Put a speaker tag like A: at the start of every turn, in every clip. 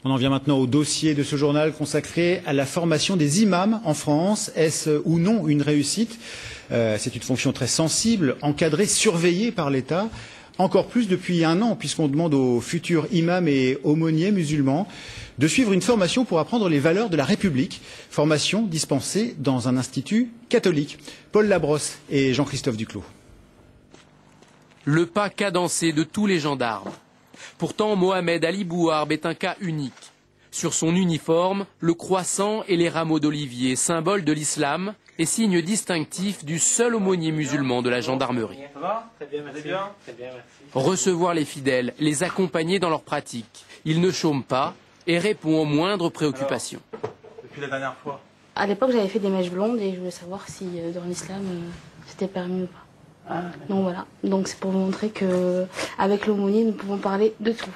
A: On en vient maintenant au dossier de ce journal consacré à la formation des imams en France. Est-ce ou non une réussite? C'est une fonction très sensible, encadrée, surveillée par l'État. Encore plus depuis un an, puisqu'on demande aux futurs imams et aumôniers musulmans de suivre une formation pour apprendre les valeurs de la République. Formation dispensée dans un institut catholique. Paul Labrosse et Jean-Christophe Duclos.
B: Le pas cadencé de tous les gendarmes. Pourtant, Mohamed Ali Bouharb est un cas unique. Sur son uniforme, le croissant et les rameaux d'olivier, symbole de l'islam et signe distinctif du seul aumônier musulman de la gendarmerie.
C: Ça va ? Très bien, merci. Très bien, merci.
B: Recevoir les fidèles, les accompagner dans leurs pratiques. Il ne chôme pas et répond aux moindres préoccupations.
C: Alors, depuis la dernière fois ?
D: À l'époque, j'avais fait des mèches blondes et je voulais savoir si dans l'islam c'était permis ou pas.
C: Ah,
D: donc voilà, donc c'est pour vous montrer qu'avec l'aumônier, nous pouvons parler de tout.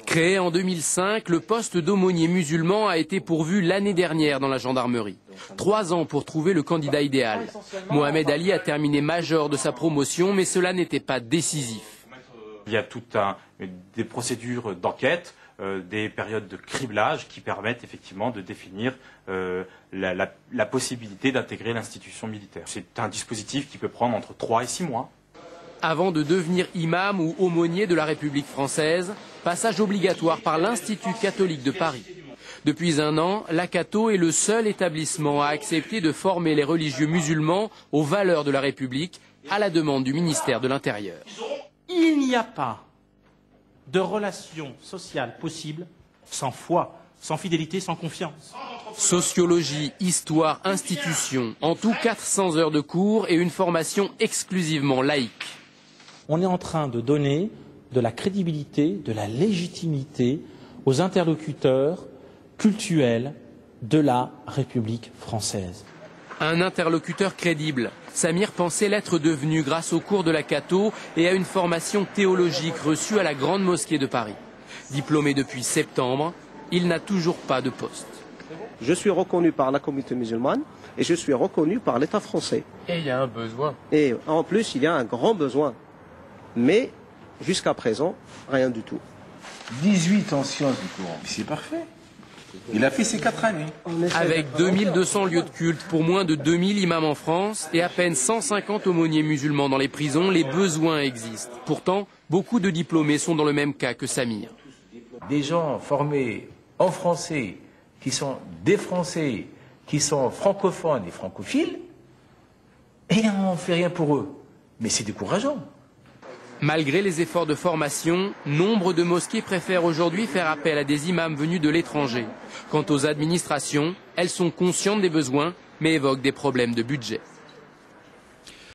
B: Créé en 2005, le poste d'aumônier musulman a été pourvu l'année dernière dans la gendarmerie. 3 ans pour trouver le candidat idéal. Mohamed Ali a terminé major de sa promotion, mais cela n'était pas décisif.
E: Il y a des procédures d'enquête, des périodes de criblage qui permettent effectivement de définir la possibilité d'intégrer l'institution militaire. C'est un dispositif qui peut prendre entre 3 et 6 mois.
B: Avant de devenir imam ou aumônier de la République française, passage obligatoire par l'Institut catholique de Paris. Depuis un an, l'Acato est le seul établissement à accepter de former les religieux musulmans aux valeurs de la République à la demande du ministère de l'Intérieur.
F: Il n'y a pas de relation sociale possible sans foi, sans fidélité, sans confiance.
B: Sociologie, histoire, institutions, en tout 400 heures de cours et une formation exclusivement laïque.
F: On est en train de donner de la crédibilité, de la légitimité aux interlocuteurs cultuels de la République française.
B: Un interlocuteur crédible. Samir pensait l'être devenu grâce au cours de l'Acato et à une formation théologique reçue à la Grande Mosquée de Paris. Diplômé depuis septembre, il n'a toujours pas de poste.
G: Je suis reconnu par la communauté musulmane et je suis reconnu par l'État français.
H: Et il y a un besoin.
G: Et en plus, il y a un grand besoin. Mais jusqu'à présent, rien du tout.
H: 18 en sciences du Coran, c'est parfait. Il a fait ses 4 années.
B: Avec 2200 lieux de culte pour moins de 2000 imams en France et à peine 150 aumôniers musulmans dans les prisons, les besoins existent. Pourtant, beaucoup de diplômés sont dans le même cas que Samir.
H: Des gens formés en français, qui sont des Français, qui sont francophones et francophiles, et on ne fait rien pour eux. Mais c'est décourageant.
B: Malgré les efforts de formation, nombre de mosquées préfèrent aujourd'hui faire appel à des imams venus de l'étranger. Quant aux administrations, elles sont conscientes des besoins, mais évoquent des problèmes de budget.